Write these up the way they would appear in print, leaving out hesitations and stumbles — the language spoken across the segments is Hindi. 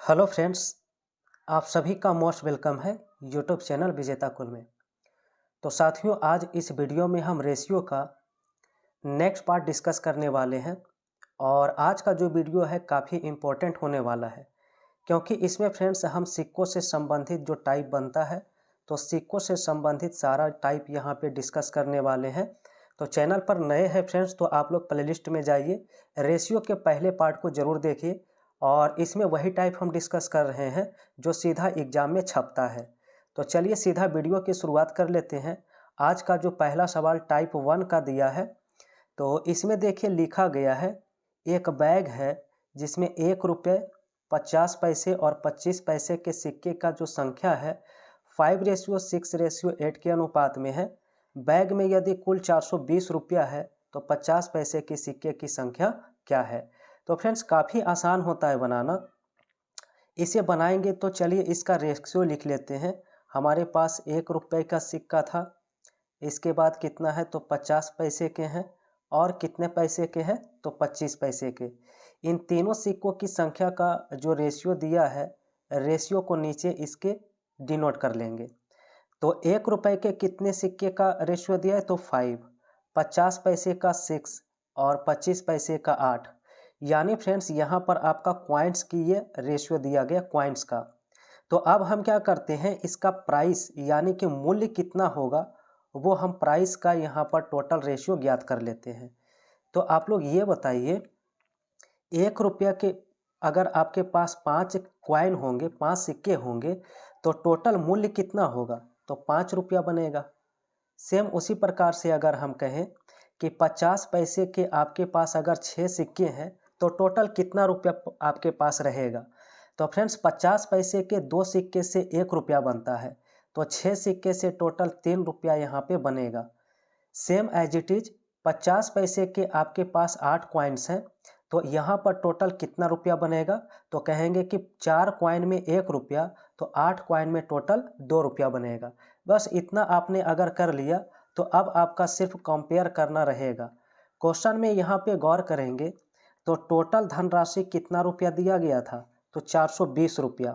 हेलो फ्रेंड्स, आप सभी का मोस्ट वेलकम है यूट्यूब चैनल विजेता कुल में। तो साथियों, आज इस वीडियो में हम रेशियो का नेक्स्ट पार्ट डिस्कस करने वाले हैं। और आज का जो वीडियो है काफ़ी इम्पोर्टेंट होने वाला है, क्योंकि इसमें फ्रेंड्स हम सिक्कों से संबंधित जो टाइप बनता है, तो सिक्कों से संबंधित सारा टाइप यहाँ पे डिस्कस करने वाले हैं। तो चैनल पर नए हैं फ्रेंड्स, तो आप लोग प्लेलिस्ट में जाइए, रेशियो के पहले पार्ट को ज़रूर देखिए। और इसमें वही टाइप हम डिस्कस कर रहे हैं जो सीधा एग्जाम में छपता है। तो चलिए सीधा वीडियो की शुरुआत कर लेते हैं। आज का जो पहला सवाल टाइप 1 का दिया है, तो इसमें देखिए लिखा गया है, एक बैग है जिसमें 1 रुपये 50 पैसे और 25 पैसे के सिक्के का जो संख्या है 5:6:8 के अनुपात में है। बैग में यदि कुल 420 रुपया है तो 50 पैसे के सिक्के की संख्या क्या है। तो फ्रेंड्स काफ़ी आसान होता है बनाना। इसे बनाएंगे तो चलिए इसका रेशियो लिख लेते हैं। हमारे पास 1 रुपये का सिक्का था, इसके बाद कितना है तो 50 पैसे के हैं, और कितने पैसे के हैं तो 25 पैसे के। इन तीनों सिक्कों की संख्या का जो रेशियो दिया है, रेशियो को नीचे इसके डिनोट कर लेंगे। तो 1 रुपये के कितने सिक्के का रेशियो दिया है तो 5, 50 पैसे का 6 और 25 पैसे का 8। यानी फ्रेंड्स यहाँ पर आपका क्वाइंट्स की ये रेशियो दिया गया क्वाइंट्स का। तो अब हम क्या करते हैं, इसका प्राइस यानी कि मूल्य कितना होगा वो हम प्राइस का यहाँ पर टोटल रेशियो ज्ञात कर लेते हैं। तो आप लोग ये बताइए, 1 रुपया के अगर आपके पास 5 क्वाइन होंगे, 5 सिक्के होंगे, तो टोटल मूल्य कितना होगा तो 5 रुपया बनेगा। सेम उसी प्रकार से अगर हम कहें कि 50 पैसे के आपके पास अगर 6 सिक्के हैं तो टोटल कितना रुपया आपके पास रहेगा। तो फ्रेंड्स 50 पैसे के 2 सिक्के से 1 रुपया बनता है, तो 6 सिक्के से टोटल 3 रुपया यहाँ पे बनेगा। सेम एज इट इज 50 पैसे के आपके पास 8 क्वाइंस हैं, तो यहाँ पर टोटल कितना रुपया बनेगा तो कहेंगे कि 4 क्वाइन में 1 रुपया, तो 8 क्वाइन में टोटल 2 रुपया बनेगा। बस इतना आपने अगर कर लिया तो अब आपका सिर्फ कंपेयर करना रहेगा। क्वेश्चन में यहाँ पे गौर करेंगे तो टोटल धनराशि कितना रुपया दिया गया था तो 420 रुपया।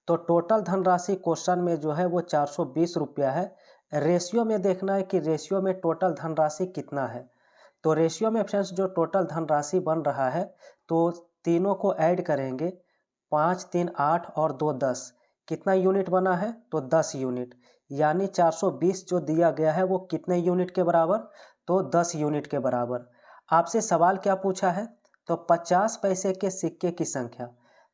तो टोटल धनराशि क्वेश्चन में जो है वो 420 रुपया है। रेशियो में देखना है कि रेशियो में टोटल धनराशि कितना है। तो रेशियो में फ्रेंड्स जो टोटल धनराशि बन रहा है, तो तीनों को ऐड करेंगे, 5 3 8 और 2 10। कितना यूनिट बना है तो 10 यूनिट। यानी 420 जो दिया गया है वो कितने यूनिट के बराबर तो 10 यूनिट के बराबर। आपसे सवाल क्या पूछा है तो 50 पैसे के सिक्के की संख्या।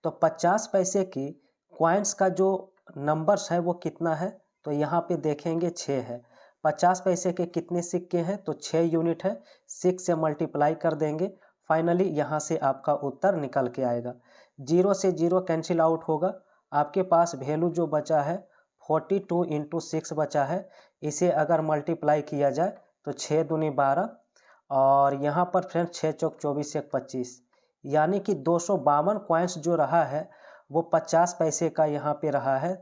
तो 50 पैसे की क्वाइंट्स का जो नंबर्स है वो कितना है तो यहाँ पे देखेंगे 6 है। 50 पैसे के कितने सिक्के हैं तो 6 यूनिट है, 6 से मल्टीप्लाई कर देंगे। फाइनली यहाँ से आपका उत्तर निकल के आएगा। 0 से 0 कैंसिल आउट होगा, आपके पास वैल्यू जो बचा है 42 × 6 बचा है। इसे अगर मल्टीप्लाई किया जाए तो 6 दूनी 12, और यहाँ पर फ्रेंड्स 6 चौक 24 से 25, यानी कि 252 क्वाइंट्स जो रहा है वो 50 पैसे का यहाँ पे रहा है।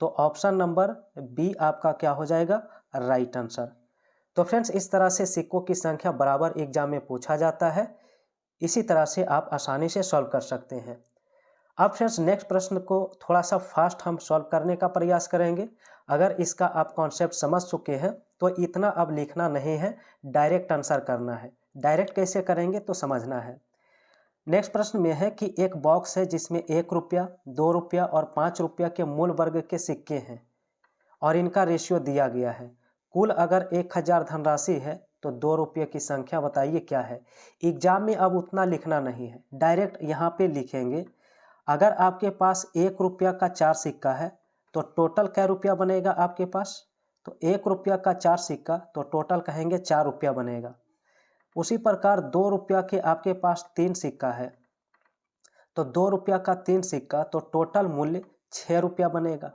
तो ऑप्शन नंबर बी आपका क्या हो जाएगा, राइट आंसर। तो फ्रेंड्स इस तरह से सिक्कों की संख्या बराबर एग्जाम में पूछा जाता है। इसी तरह से आप आसानी से सॉल्व कर सकते हैं। अब फ्रेंड्स नेक्स्ट प्रश्न को थोड़ा सा फास्ट हम सॉल्व करने का प्रयास करेंगे। अगर इसका आप कॉन्सेप्ट समझ चुके हैं तो इतना अब लिखना नहीं है, डायरेक्ट आंसर करना है। डायरेक्ट कैसे करेंगे तो समझना है। नेक्स्ट प्रश्न में है कि एक बॉक्स है जिसमें 1 रुपया 2 रुपया और 5 रुपया के मूल वर्ग के सिक्के हैं और इनका रेशियो दिया गया है। कुल अगर 1000 धनराशि है तो 2 रुपये की संख्या बताइए क्या है। एग्जाम में अब उतना लिखना नहीं है, डायरेक्ट यहाँ पे लिखेंगे। अगर आपके पास 1 रुपया का 4 सिक्का है तो टोटल क्या रुपया बनेगा आपके पास तो 1 रुपया का 4 सिक्का, तो टोटल कहेंगे 4 रुपया बनेगा। उसी प्रकार 2 रुपया के आपके पास 3 सिक्का है, तो 2 रुपया का 3 सिक्का, तो टोटल मूल्य 6 रुपया बनेगा।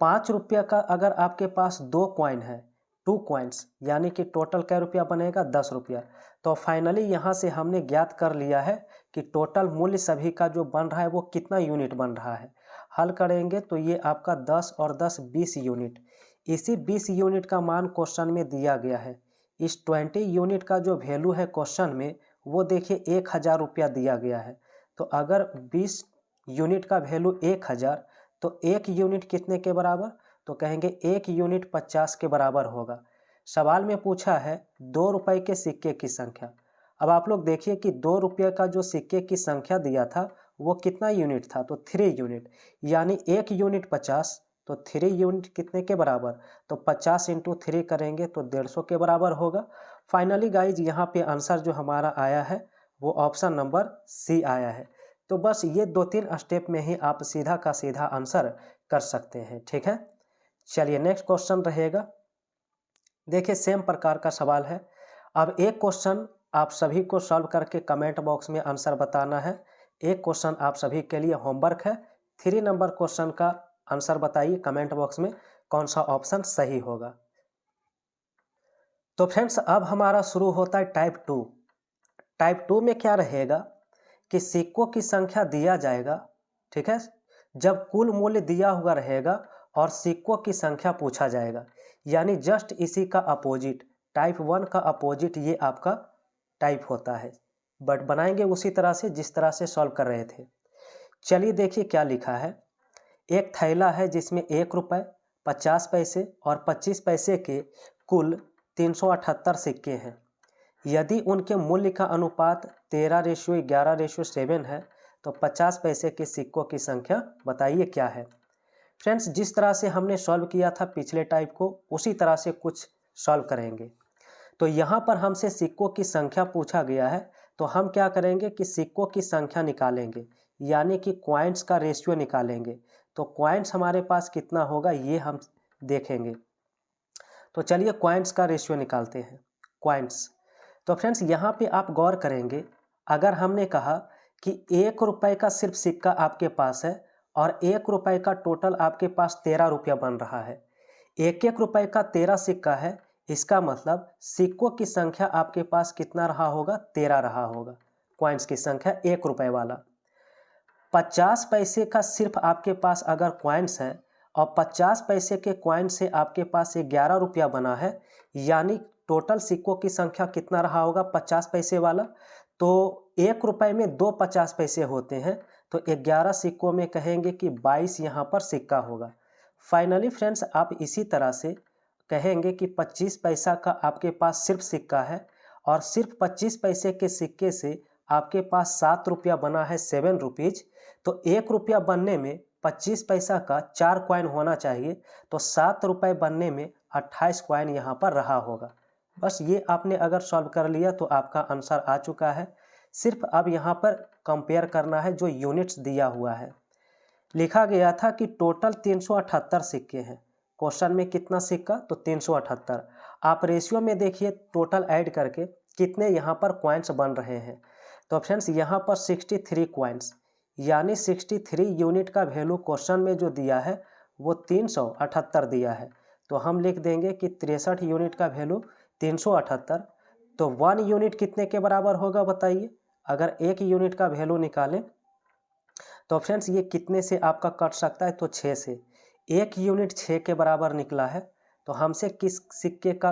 5 रुपया का अगर आपके पास 2 क्वाइन है, 2 क्वाइंस, यानी कि टोटल क्या रुपया बनेगा 10 रुपया। तो फाइनली यहाँ से हमने ज्ञात कर लिया है कि टोटल मूल्य सभी का जो बन रहा है वो कितना यूनिट बन रहा है। हल करेंगे तो ये आपका 10 और 10 20 यूनिट। इसी 20 यूनिट का मान क्वेश्चन में दिया गया है। इस 20 यूनिट का जो वैल्यू है क्वेश्चन में वो देखिए 1000 रुपया दिया गया है। तो अगर 20 यूनिट का वैल्यू 1000, तो 1 यूनिट कितने के बराबर, तो कहेंगे 1 यूनिट 50 के बराबर होगा। सवाल में पूछा है 2 रुपये के सिक्के की संख्या। अब आप लोग देखिए कि 2 रुपये का जो सिक्के की संख्या दिया था वो कितना यूनिट था, तो 3 यूनिट, यानी 1 यूनिट 50, तो 3 यूनिट कितने के बराबर, तो 50 इंटू 3 करेंगे तो 150 के बराबर होगा। फाइनली गाइज यहाँ पे आंसर जो हमारा आया है वो ऑप्शन नंबर सी आया है। तो बस ये 2-3 स्टेप में ही आप सीधा का सीधा आंसर कर सकते हैं। ठीक है, चलिए नेक्स्ट क्वेश्चन रहेगा। देखिए सेम प्रकार का सवाल है। अब एक क्वेश्चन आप सभी को सॉल्व करके कमेंट बॉक्स में आंसर बताना है। एक क्वेश्चन आप सभी के लिए होमवर्क है। 3 नंबर क्वेश्चन का आंसर बताइए कमेंट बॉक्स में कौन सा ऑप्शन सही होगा। तो फ्रेंड्स अब हमारा शुरू होता है टाइप 2। टाइप 2 में क्या रहेगा कि सिक्कों की संख्या दिया जाएगा, ठीक है, जब कुल मूल्य दिया हुआ रहेगा और सिक्कों की संख्या पूछा जाएगा, यानी जस्ट इसी का अपोजिट, टाइप 1 का अपोजिट ये आपका टाइप होता है। बट बनाएंगे उसी तरह से जिस तरह से सॉल्व कर रहे थे। चलिए देखिए क्या लिखा है। एक थैला है जिसमें 1 रुपये, 50 पैसे और 25 पैसे के कुल 378 सिक्के हैं। यदि उनके मूल्य का अनुपात 13:11:7 है तो 50 पैसे के सिक्कों की संख्या बताइए क्या है। फ्रेंड्स जिस तरह से हमने सॉल्व किया था पिछले टाइप को उसी तरह से कुछ सॉल्व करेंगे। तो यहाँ पर हमसे सिक्कों की संख्या पूछा गया है, तो हम क्या करेंगे कि सिक्कों की संख्या निकालेंगे, यानी कि क्वाइंट्स का रेशियो निकालेंगे। तो क्वाइंट्स हमारे पास कितना होगा ये हम देखेंगे। तो चलिए क्वाइंट्स का रेशियो निकालते हैं। क्वाइंट्स, तो फ्रेंड्स यहाँ पे आप गौर करेंगे, अगर हमने कहा कि 1 रुपये का सिर्फ सिक्का आपके पास है और 1 रुपये का टोटल आपके पास 13 रुपया बन रहा है, 1-1 रुपये का 13 सिक्का है, इसका मतलब सिक्कों की संख्या आपके पास कितना रहा होगा, 13 रहा होगा। क्वाइंट्स की संख्या 1 रुपये वाला। 50 पैसे का सिर्फ आपके पास अगर क्वाइंट्स है और 50 पैसे के क्वाइन से आपके पास 11 रुपया बना है, यानी टोटल सिक्कों की संख्या कितना रहा होगा, 50 पैसे वाला। तो 1 रुपये में 2 50 पैसे होते हैं, तो 11 सिक्कों में कहेंगे कि 22 यहाँ पर सिक्का होगा। फाइनली फ्रेंड्स आप इसी तरह से कहेंगे कि 25 पैसा का आपके पास सिर्फ सिक्का है और सिर्फ 25 पैसे के सिक्के से आपके पास 7 रुपया बना है, 7 रुपीज़। तो 1 रुपया बनने में 25 पैसा का 4 कॉइन होना चाहिए, तो 7 रुपये बनने में 28 कॉइन यहाँ पर रहा होगा। बस ये आपने अगर सॉल्व कर लिया तो आपका आंसर आ चुका है। सिर्फ अब यहाँ पर कंपेयर करना है जो यूनिट्स दिया हुआ है। लिखा गया था कि टोटल 378 सिक्के हैं। क्वेश्चन में कितना सिक्का, तो 378। आप रेशियो में देखिए टोटल ऐड करके कितने यहाँ पर कॉइन्स बन रहे हैं। तो फ्रेंड्स यहाँ पर 63 कॉइन्स, यानी 63 यूनिट का वैल्यू क्वेश्चन में जो दिया है वो 378 दिया है। तो हम लिख देंगे कि 63 यूनिट का वैल्यू 378। तो 1 यूनिट कितने के बराबर होगा बताइए। अगर 1 यूनिट का वैल्यू निकालें तो फ्रेंड्स ये कितने से आपका कट सकता है, तो 6 से। 1 यूनिट 6 के बराबर निकला है। तो हमसे किस सिक्के का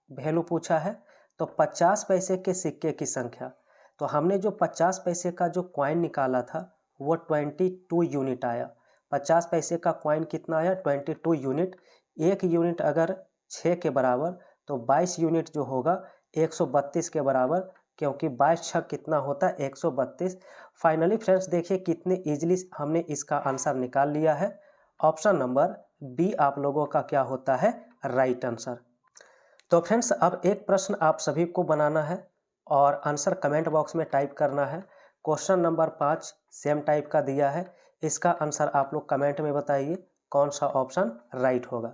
वैल्यू पूछा है, तो 50 पैसे के सिक्के की संख्या। तो हमने जो 50 पैसे का जो कॉइन निकाला था वो 22 यूनिट आया। 50 पैसे का कॉइन कितना आया, 22 यूनिट। 1 यूनिट अगर 6 के बराबर तो 22 यूनिट जो होगा 132 के बराबर, क्योंकि 22 छक कितना होता है, 132। फाइनली फ्रेंड्स देखिए कितने इजीली हमने इसका आंसर निकाल लिया है। ऑप्शन नंबर बी आप लोगों का क्या होता है, राइट आंसर। तो फ्रेंड्स अब एक प्रश्न आप सभी को बनाना है और आंसर कमेंट बॉक्स में टाइप करना है। क्वेश्चन नंबर 5 सेम टाइप का दिया है, इसका आंसर आप लोग कमेंट में बताइए कौन सा ऑप्शन राइट होगा।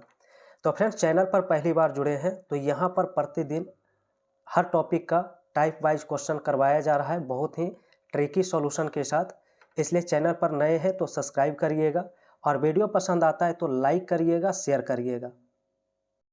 तो फ्रेंड्स चैनल पर पहली बार जुड़े हैं तो यहाँ पर प्रतिदिन हर टॉपिक का टाइप वाइज क्वेश्चन करवाया जा रहा है, बहुत ही ट्रिकी सॉल्यूशन के साथ। इसलिए चैनल पर नए हैं तो सब्सक्राइब करिएगा और वीडियो पसंद आता है तो लाइक करिएगा, शेयर करिएगा।